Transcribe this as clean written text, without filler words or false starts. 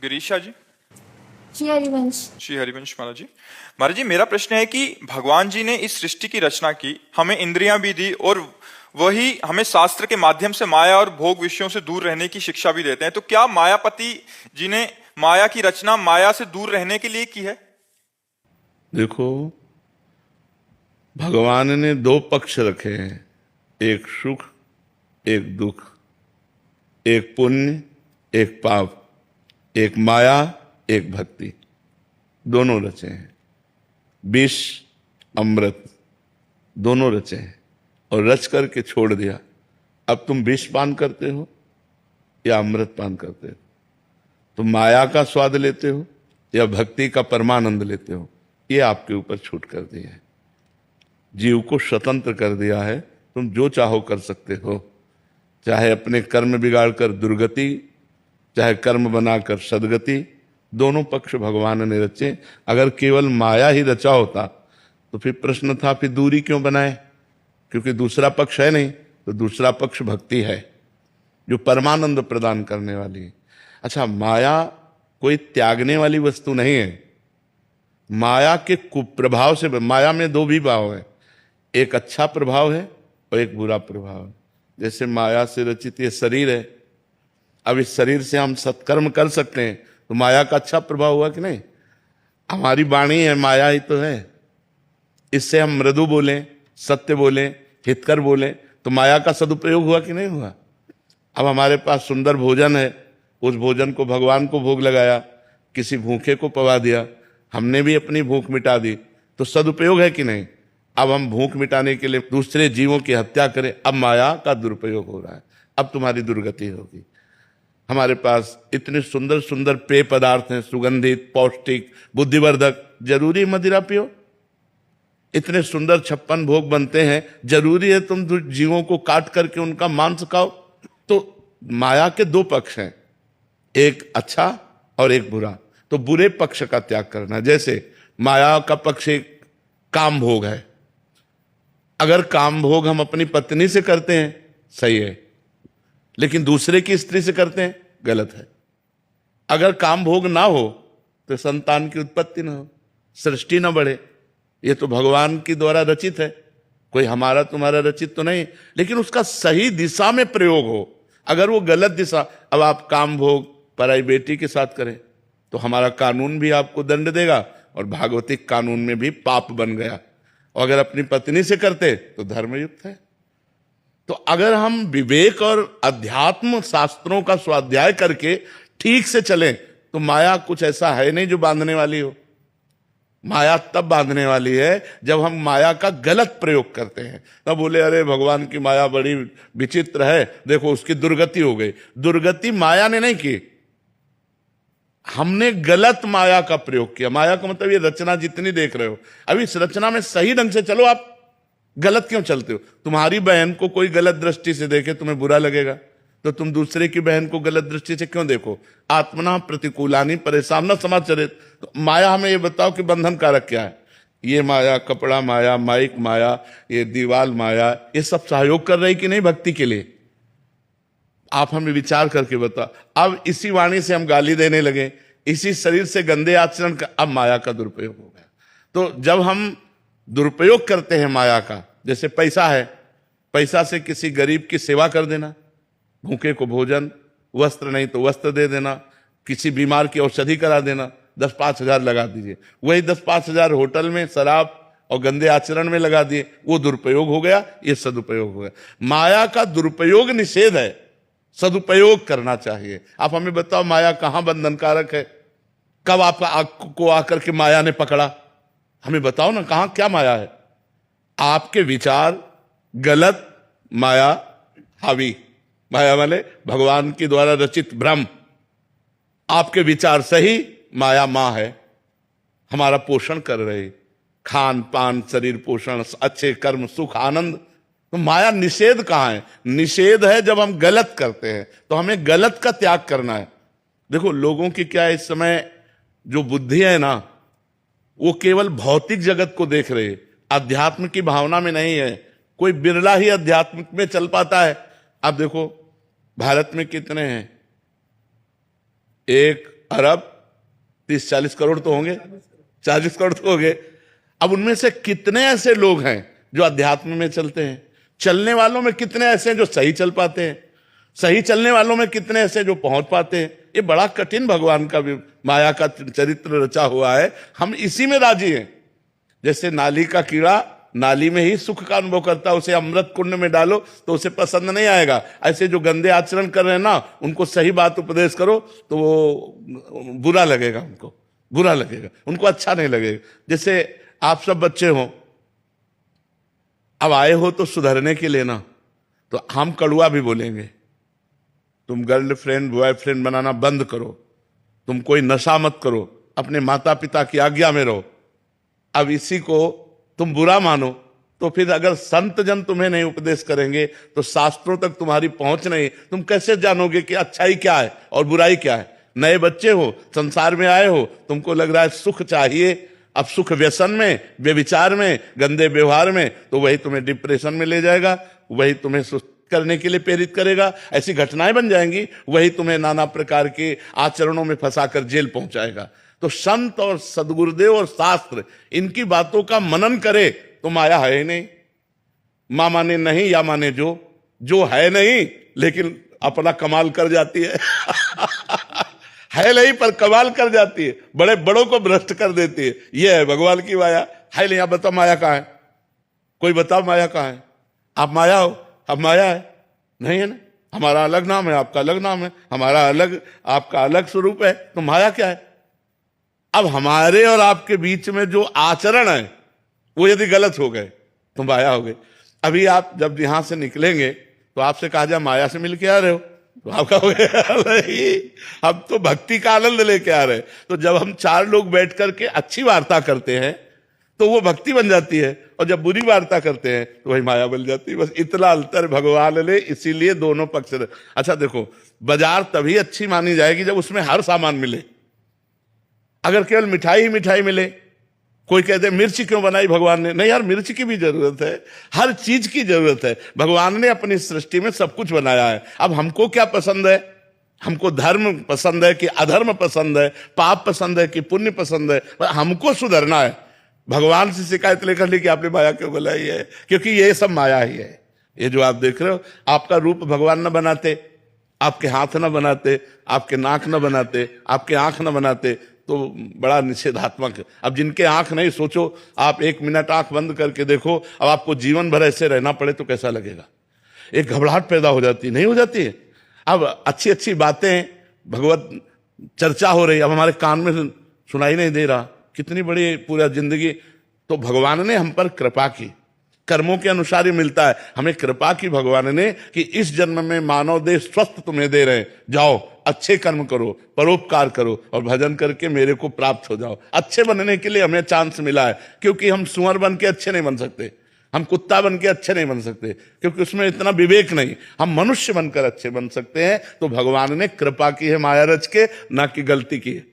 गिरीशा जी। श्री हरिवंश। श्री हरिवंश महाराज जी। महाराज जी, मेरा प्रश्न है कि भगवान जी ने इस सृष्टि की रचना की, हमें इंद्रियां भी दी और वही हमें शास्त्र के माध्यम से माया और भोग विषयों से दूर रहने की शिक्षा भी देते हैं। तो क्या मायापति जी ने माया की रचना माया से दूर रहने के लिए की है? देखो, भगवान ने दो पक्ष रखे हैं, एक सुख एक दुख, एक पुण्य एक पाप, एक माया एक भक्ति, दोनों रचे हैं। विष अमृत दोनों रचे हैं और रच करके छोड़ दिया। अब तुम विष पान करते हो या अमृत पान करते हो? तुम माया का स्वाद लेते हो या भक्ति का परमानंद लेते हो? ये आपके ऊपर छूट कर दिया है, जीव को स्वतंत्र कर दिया है। तुम जो चाहो कर सकते हो, चाहे अपने कर्म बिगाड़ कर दुर्गति, चाहे कर्म बनाकर सदगति, दोनों पक्ष भगवान ने रचे। अगर केवल माया ही रचा होता तो फिर प्रश्न था, फिर दूरी क्यों बनाए? क्योंकि दूसरा पक्ष है नहीं, तो दूसरा पक्ष भक्ति है जो परमानंद प्रदान करने वाली है। अच्छा, माया कोई त्यागने वाली वस्तु नहीं है। माया के कुप्रभाव से, माया में दो भी भाव है, एक अच्छा प्रभाव है और एक बुरा प्रभाव है। जैसे माया से रचित ये शरीर है, अब इस शरीर से हम सत्कर्म कर सकते हैं तो माया का अच्छा प्रभाव हुआ कि नहीं? हमारी वाणी है, माया ही तो है। इससे हम मृदु बोलें, सत्य बोलें, हितकर बोलें तो माया का सदुपयोग हुआ कि नहीं हुआ? अब हमारे पास सुंदर भोजन है, उस भोजन को भगवान को भोग लगाया, किसी भूखे को पवा दिया, हमने भी अपनी भूख मिटा दी, तो सदुपयोग है कि नहीं? अब हम भूख मिटाने के लिए दूसरे जीवों की हत्या करें, अब माया का दुरुपयोग हो रहा है, अब तुम्हारी दुर्गति होगी। हमारे पास इतने सुंदर सुंदर पेय पदार्थ हैं, सुगंधित, पौष्टिक, बुद्धिवर्धक, जरूरी मदिरा पियो? इतने सुंदर 56 भोग बनते हैं, जरूरी है तुम जीवों को काट करके उनका मांस खाओ? तो माया के दो पक्ष हैं, एक अच्छा और एक बुरा। तो बुरे पक्ष का त्याग करना। जैसे माया का पक्ष एक काम भोग है, अगर काम भोग हम अपनी पत्नी से करते हैं सही है, लेकिन दूसरे की स्त्री से करते हैं गलत है। अगर काम भोग ना हो तो संतान की उत्पत्ति ना हो, सृष्टि ना बढ़े। ये तो भगवान की द्वारा रचित है, कोई हमारा तुम्हारा रचित तो नहीं, लेकिन उसका सही दिशा में प्रयोग हो। अगर वो गलत दिशा, अब आप काम भोग पराई बेटी के साथ करें तो हमारा कानून भी आपको दंड देगा और भागवतिक कानून में भी पाप बन गया। और अगर अपनी पत्नी से करते तो धर्मयुक्त है। तो अगर हम विवेक और अध्यात्म शास्त्रों का स्वाध्याय करके ठीक से चलें तो माया कुछ ऐसा है नहीं जो बांधने वाली हो। माया तब बांधने वाली है जब हम माया का गलत प्रयोग करते हैं। तब बोले अरे भगवान की माया बड़ी विचित्र है, देखो उसकी दुर्गति हो गई। दुर्गति माया ने नहीं की, हमने गलत माया का प्रयोग किया। माया का मतलब ये रचना जितनी देख रहे हो, अब इस रचना में सही ढंग से चलो, आप गलत क्यों चलते हो? तुम्हारी बहन को कोई गलत दृष्टि से देखे तुम्हें बुरा लगेगा, तो तुम दूसरे की बहन को गलत दृष्टि से क्यों देखो? आत्मना प्रतिकूलानी परेशान न समाचरित। तो माया हमें ये बताओ कि बंधन कारक क्या है? ये माया, कपड़ा माया, माइक माया, ये दीवाल माया, ये सब सहयोग कर रही कि नहीं भक्ति के लिए? आप हमें विचार करके बताओ। अब इसी वाणी से हम गाली देने लगे, इसी शरीर से गंदे आचरण का, अब माया का दुरुपयोग हो गया। तो जब हम दुरुपयोग करते हैं माया का, जैसे पैसा है, पैसा से किसी गरीब की सेवा कर देना, भूखे को भोजन, वस्त्र नहीं तो वस्त्र दे देना, किसी बीमार की औषधि करा देना, 10-5 हजार लगा दीजिए। वही 10-5 हजार होटल में शराब और गंदे आचरण में लगा दिए, वो दुरुपयोग हो गया, ये सदुपयोग हो गया। माया का दुरुपयोग निषेध है, सदुपयोग करना चाहिए। आप हमें बताओ माया कहां बंधनकारक है? कब आपको आकर के माया ने पकड़ा? हमें बताओ ना, कहां क्या माया है? आपके विचार गलत, माया हावी। माया वाले भगवान की द्वारा रचित ब्रह्म, आपके विचार सही, माया मां है, हमारा पोषण कर रहे, खान पान, शरीर पोषण, अच्छे कर्म, सुख, आनंद। तो माया निषेध कहां है? निषेध है जब हम गलत करते हैं, तो हमें गलत का त्याग करना है। देखो लोगों की क्या इस समय जो बुद्धि है ना, वो केवल भौतिक जगत को देख रहे, अध्यात्म की भावना में नहीं है। कोई बिरला ही अध्यात्म में चल पाता है। अब देखो भारत में कितने हैं, 1 अरब, 30-40 करोड़ तो होंगे, 40 करोड़ तो होंगे। अब उनमें से कितने ऐसे लोग हैं जो अध्यात्म में चलते हैं? चलने वालों में कितने ऐसे हैं जो सही चल पाते हैं? सही चलने वालों में कितने ऐसे जो पहुंच पाते हैं? ये बड़ा कठिन भगवान का भी माया का चरित्र रचा हुआ है। हम इसी में राजी हैं। जैसे नाली का कीड़ा नाली में ही सुख का अनुभव करता है, उसे अमृत कुंड में डालो तो उसे पसंद नहीं आएगा। ऐसे जो गंदे आचरण कर रहे हैं ना, उनको सही बात उपदेश करो तो वो बुरा लगेगा, उनको बुरा लगेगा, उनको अच्छा नहीं लगेगा। जैसे आप सब बच्चे हो, अब आए हो तो सुधरने के लिए ना, तो हम कड़ुआ भी बोलेंगे। तुम गर्लफ्रेंड बॉयफ्रेंड बनाना बंद करो, तुम कोई नशा मत करो, अपने माता पिता की आज्ञा में रहो। अब इसी को तुम बुरा मानो तो फिर अगर संत जन तुम्हें नहीं उपदेश करेंगे तो शास्त्रों तक तुम्हारी पहुंच नहीं, तुम कैसे जानोगे कि अच्छाई क्या है और बुराई क्या है? नए बच्चे हो, संसार में आए हो, तुमको लग रहा है सुख चाहिए। अब सुख व्यसन में, व्यभिचार में, गंदे व्यवहार में, तो वही तुम्हें डिप्रेशन में ले जाएगा, वही तुम्हें सुस्त करने के लिए प्रेरित करेगा। ऐसी घटनाएं बन जाएंगी, वही तुम्हें नाना प्रकार के आचरणों में फंसाकर जेल पहुंचाएगा। तो संत और सदगुरुदेव और शास्त्र इनकी बातों का मनन करे तो माया है ही नहीं। मां माने नहीं या माने जो है नहीं लेकिन अपना कमाल कर जाती है है नहीं पर कमाल कर जाती है, बड़े बड़ों को भ्रष्ट कर देती है। यह है भगवान की माया। है नहीं, आप बताओ माया कहाँ है? कोई बताओ माया कहाँ है? आप माया हो, अब माया है नहीं है ना। हमारा अलग नाम है, आपका अलग नाम है, हमारा अलग आपका अलग स्वरूप है, तो माया क्या है? अब हमारे और आपके बीच में जो आचरण है वो यदि गलत हो गए तो माया हो गई। अभी आप जब यहां से निकलेंगे तो आपसे कहा जाए माया से मिल के आ रहे हो, तो आप कहोगे नहीं, हम तो भक्ति का आनंद लेके आ रहे हैं। तो जब हम 4 लोग बैठ करके अच्छी वार्ता करते हैं तो वो भक्ति बन जाती है, और जब बुरी वार्ता करते हैं तो वही माया बन जाती है। बस इतना अंतर भगवान ने इसीलिए दोनों पक्ष। अच्छा देखो, बाजार तभी अच्छी मानी जाएगी जब उसमें हर सामान मिले। अगर केवल मिठाई ही मिठाई मिले, कोई कहते मिर्च क्यों बनाई भगवान ने? नहीं यार, मिर्च की भी जरूरत है, हर चीज की जरूरत है। भगवान ने अपनी सृष्टि में सब कुछ बनाया है। अब हमको क्या पसंद है? हमको धर्म पसंद है कि अधर्म पसंद है, पाप पसंद है कि पुण्य पसंद है? हमको सुधरना है। भगवान से शिकायत लेकर ली कि आपने माया क्यों बनाई है, क्योंकि ये सब माया ही है। ये जो आप देख रहे हो, आपका रूप भगवान न बनाते, आपके हाथ न बनाते, आपके नाक न बनाते, आपके आंख न बनाते, तो बड़ा निषेधात्मक है। अब जिनके आंख नहीं, सोचो आप 1 मिनट आंख बंद करके देखो, अब आपको जीवन भर ऐसे रहना पड़े तो कैसा लगेगा? एक घबराहट पैदा हो जाती, नहीं हो जाती है? अब अच्छी अच्छी बातें, भगवत चर्चा हो रही, अब हमारे कान में सुनाई नहीं दे रहा। कितनी बड़ी पूरा जिंदगी, तो भगवान ने हम पर कृपा की, कर्मों के अनुसार ही मिलता है। हमें कृपा की भगवान ने कि इस जन्म में मानव देह स्वस्थ तुम्हें दे रहे हैं, जाओ अच्छे कर्म करो, परोपकार करो और भजन करके मेरे को प्राप्त हो जाओ। अच्छे बनने के लिए हमें चांस मिला है, क्योंकि हम सुअर बन के अच्छे नहीं बन सकते, हम कुत्ता बन के अच्छे नहीं बन सकते, क्योंकि उसमें इतना विवेक नहीं। हम मनुष्य बनकर अच्छे बन सकते हैं। तो भगवान ने कृपा की है माया रच के, ना कि गलती की है।